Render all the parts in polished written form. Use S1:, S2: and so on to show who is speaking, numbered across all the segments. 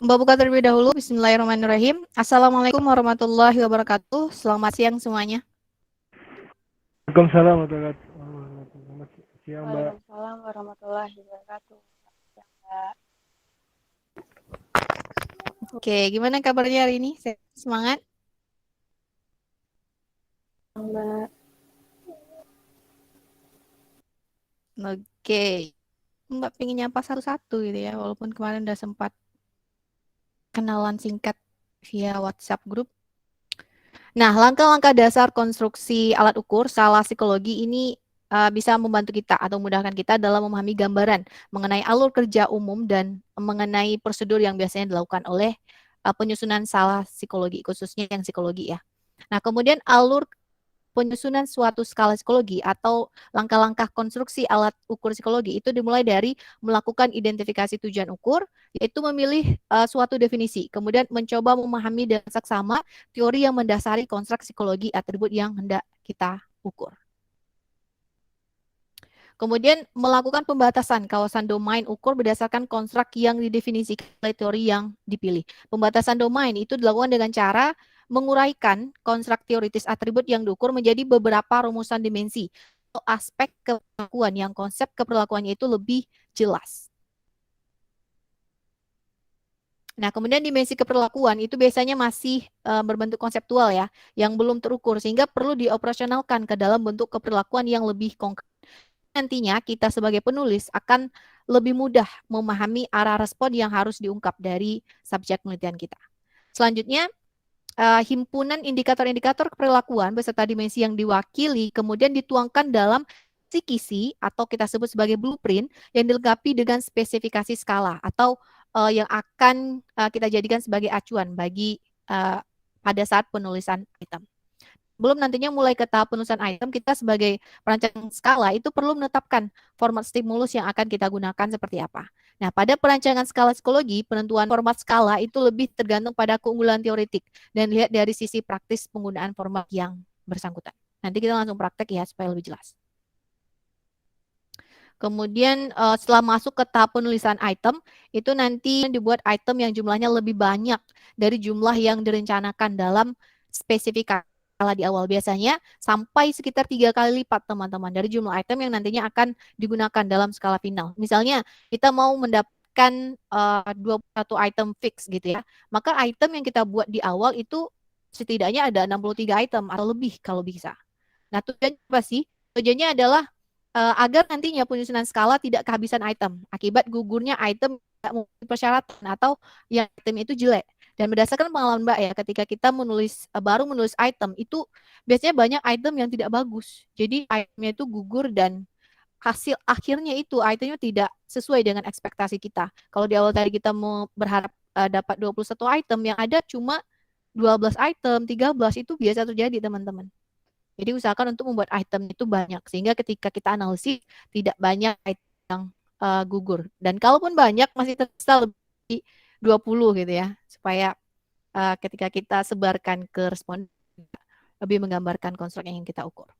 S1: Mbak buka terlebih dahulu. Bismillahirrahmanirrahim. Assalamualaikum warahmatullahi wabarakatuh. Selamat siang semuanya.
S2: Waalaikumsalam warahmatullahi wabarakatuh. Selamat siang, Mbak.
S3: Waalaikumsalam warahmatullahi wabarakatuh. Ya, Mbak.
S1: Oke, gimana kabarnya hari ini? Semangat?
S3: Mbak.
S1: Oke. Mbak pengen nyapa satu-satu gitu ya, walaupun kemarin udah sempat kenalan singkat via WhatsApp grup. Nah, langkah-langkah dasar konstruksi alat ukur skala psikologi ini bisa membantu kita atau memudahkan kita dalam memahami gambaran mengenai alur kerja umum dan mengenai prosedur yang biasanya dilakukan oleh penyusunan skala psikologi, khususnya yang psikologi ya. Nah, kemudian alur penyusunan suatu skala psikologi atau langkah-langkah konstruksi alat ukur psikologi itu dimulai dari melakukan identifikasi tujuan ukur, yaitu memilih suatu definisi, kemudian mencoba memahami dengan seksama teori yang mendasari konstruk psikologi atribut yang hendak kita ukur. Kemudian melakukan pembatasan kawasan domain ukur berdasarkan konstruk yang didefinisikan oleh teori yang dipilih. Pembatasan domain itu dilakukan dengan cara menguraikan konstruk teoritis atribut yang diukur menjadi beberapa rumusan dimensi atau aspek keperlakuan yang konsep keperlakuannya itu lebih jelas. Nah, kemudian dimensi keperlakuan itu biasanya masih berbentuk konseptual ya, yang belum terukur sehingga perlu dioperasionalkan ke dalam bentuk keperlakuan yang lebih konkret. Nantinya kita sebagai penulis akan lebih mudah memahami arah respon yang harus diungkap dari subjek penelitian kita. Selanjutnya, himpunan indikator-indikator perilakuan beserta dimensi yang diwakili kemudian dituangkan dalam kisi atau kita sebut sebagai blueprint yang dilengkapi dengan spesifikasi skala atau yang akan kita jadikan sebagai acuan bagi pada saat penulisan item. Belum nantinya mulai ke tahap penulisan item, kita sebagai perancang skala itu perlu menetapkan format stimulus yang akan kita gunakan seperti apa. Nah, pada perancangan skala psikologi, penentuan format skala itu lebih tergantung pada keunggulan teoretik dan lihat dari sisi praktis penggunaan format yang bersangkutan. Nanti kita langsung praktek ya supaya lebih jelas. Kemudian setelah masuk ke tahap penulisan item, itu nanti dibuat item yang jumlahnya lebih banyak dari jumlah yang direncanakan dalam spesifikasi skala di awal. Biasanya sampai sekitar 3 kali lipat teman-teman dari jumlah item yang nantinya akan digunakan dalam skala final. Misalnya kita mau mendapatkan 21 item fix gitu ya, maka item yang kita buat di awal itu setidaknya ada 63 item atau lebih kalau bisa. Nah, tujuannya apa sih? Tujuannya adalah agar nantinya penyusunan skala tidak kehabisan item akibat gugurnya item tidak memenuhi persyaratan atau yang item itu jelek. Dan berdasarkan pengalaman Mbak ya, ketika kita baru menulis item itu biasanya banyak item yang tidak bagus. Jadi itemnya itu gugur dan hasil akhirnya itu itemnya tidak sesuai dengan ekspektasi kita. Kalau di awal tadi kita mau berharap dapat 21 item, yang ada cuma 12 item, 13 itu biasa terjadi teman-teman. Jadi usahakan untuk membuat item itu banyak sehingga ketika kita analisis tidak banyak item yang gugur. Dan kalaupun banyak masih tersisa lebih 20 gitu ya. Supaya ketika kita sebarkan ke responden lebih menggambarkan konstruk yang ingin kita ukur.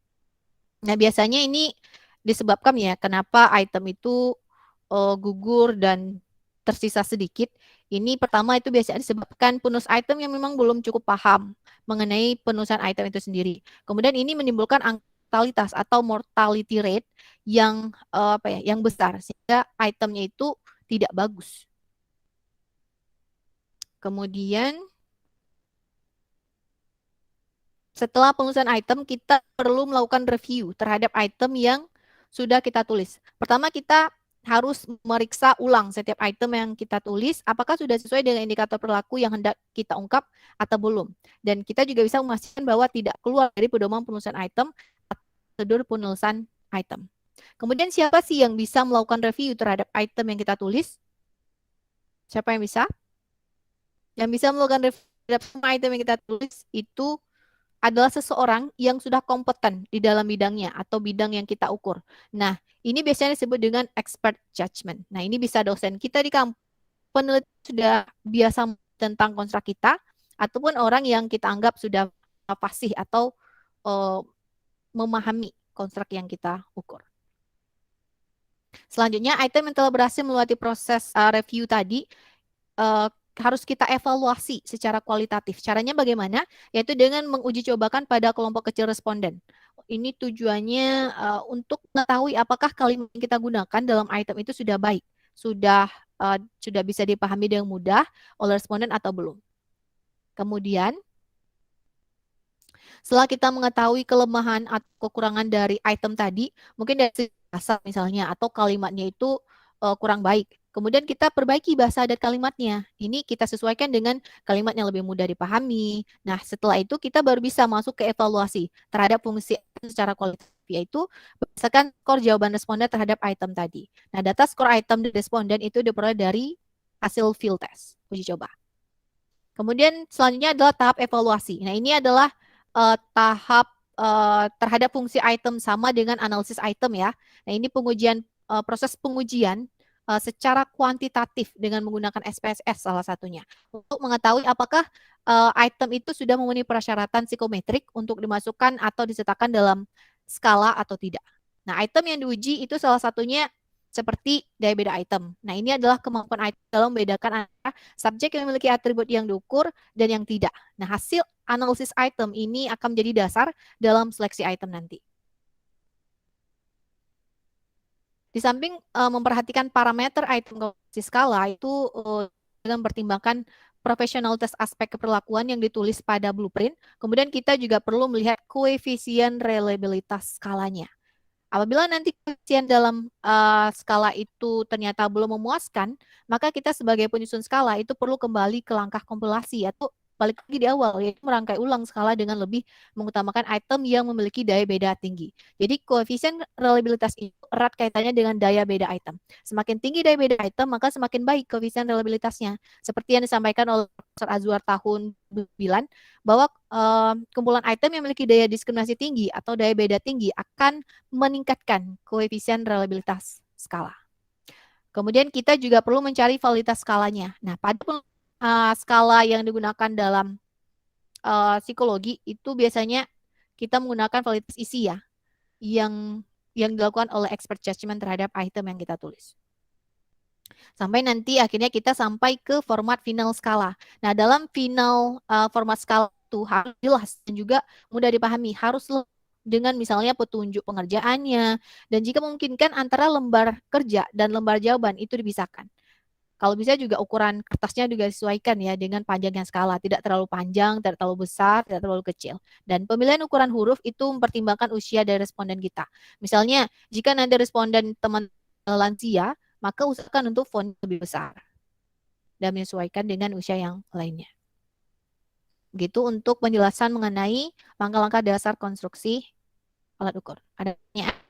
S1: Nah, biasanya ini disebabkan ya kenapa item itu gugur dan tersisa sedikit. Ini pertama itu biasanya disebabkan penulis item yang memang belum cukup paham mengenai penulisan item itu sendiri. Kemudian ini menimbulkan angka mortalitas atau mortality rate yang yang besar sehingga itemnya itu tidak bagus. Kemudian setelah penulisan item kita perlu melakukan review terhadap item yang sudah kita tulis. Pertama kita harus meriksa ulang setiap item yang kita tulis, apakah sudah sesuai dengan indikator perilaku yang hendak kita ungkap atau belum. Dan kita juga bisa memastikan bahwa tidak keluar dari pedoman penulisan item atau prosedur penulisan item. Kemudian siapa sih yang bisa melakukan review terhadap item yang kita tulis? Siapa yang bisa? Yang bisa melakukan review terhadap semua item yang kita tulis itu adalah seseorang yang sudah kompeten di dalam bidangnya atau bidang yang kita ukur. Nah, ini biasanya disebut dengan expert judgment. Nah, ini bisa dosen kita di kampus, peneliti sudah biasa tentang konstruk kita, ataupun orang yang kita anggap sudah fasih atau memahami konstruk yang kita ukur. Selanjutnya, item yang telah berhasil melewati proses review tadi, harus kita evaluasi secara kualitatif. Caranya bagaimana? Yaitu dengan menguji cobakan pada kelompok kecil responden. Ini tujuannya untuk mengetahui apakah kalimat yang kita gunakan dalam item itu sudah baik, sudah bisa dipahami dengan mudah oleh responden atau belum. Kemudian, setelah kita mengetahui kelemahan atau kekurangan dari item tadi, mungkin dari segi bahasa misalnya, atau kalimatnya itu kurang baik. Kemudian kita perbaiki bahasa dan kalimatnya. Ini kita sesuaikan dengan kalimat yang lebih mudah dipahami. Nah, setelah itu kita baru bisa masuk ke evaluasi terhadap fungsi secara kualitatif, yaitu berdasarkan skor jawaban responden terhadap item tadi. Nah, data skor item dari responden itu diperoleh dari hasil field test, uji coba. Kemudian selanjutnya adalah tahap evaluasi. Nah, ini adalah tahap terhadap fungsi item sama dengan analisis item ya. Nah, ini proses pengujian secara kuantitatif dengan menggunakan SPSS salah satunya untuk mengetahui apakah item itu sudah memenuhi persyaratan psikometrik untuk dimasukkan atau disertakan dalam skala atau tidak. Nah, item yang diuji itu salah satunya seperti daya beda item. Nah, ini adalah kemampuan item dalam membedakan antara subjek yang memiliki atribut yang diukur dan yang tidak. Nah, hasil analisis item ini akan menjadi dasar dalam seleksi item nanti. Di samping memperhatikan parameter item kompetensi skala itu dengan mempertimbangkan profesionalitas aspek keperlakuan yang ditulis pada blueprint, kemudian kita juga perlu melihat koefisien reliabilitas skalanya. Apabila nanti koefisien dalam skala itu ternyata belum memuaskan, maka kita sebagai penyusun skala itu perlu kembali ke langkah kompilasi atau balik lagi di awal, yaitu merangkai ulang skala dengan lebih mengutamakan item yang memiliki daya beda tinggi. Jadi koefisien reliabilitas itu erat kaitannya dengan daya beda item. Semakin tinggi daya beda item, maka semakin baik koefisien reliabilitasnya. Seperti yang disampaikan oleh Profesor Azwar tahun 2009, bahwa kumpulan item yang memiliki daya diskriminasi tinggi atau daya beda tinggi akan meningkatkan koefisien reliabilitas skala. Kemudian kita juga perlu mencari validitas skalanya. Nah, pada skala yang digunakan dalam psikologi itu biasanya kita menggunakan validitas isi ya, yang dilakukan oleh expert judgment terhadap item yang kita tulis. Sampai nanti akhirnya kita sampai ke format final skala. Nah, dalam final format skala itu harus jelas dan juga mudah dipahami, harus dengan misalnya petunjuk pengerjaannya, dan jika memungkinkan antara lembar kerja dan lembar jawaban itu dipisahkan. Kalau bisa juga ukuran kertasnya juga disesuaikan ya dengan panjangnya skala, tidak terlalu panjang, tidak terlalu besar, tidak terlalu kecil. Dan pemilihan ukuran huruf itu mempertimbangkan usia dari responden kita. Misalnya, jika nanti responden teman lansia, maka usahakan untuk font lebih besar dan menyesuaikan dengan usia yang lainnya. Begitu untuk penjelasan mengenai langkah-langkah dasar konstruksi alat ukur. Ada pertanyaan?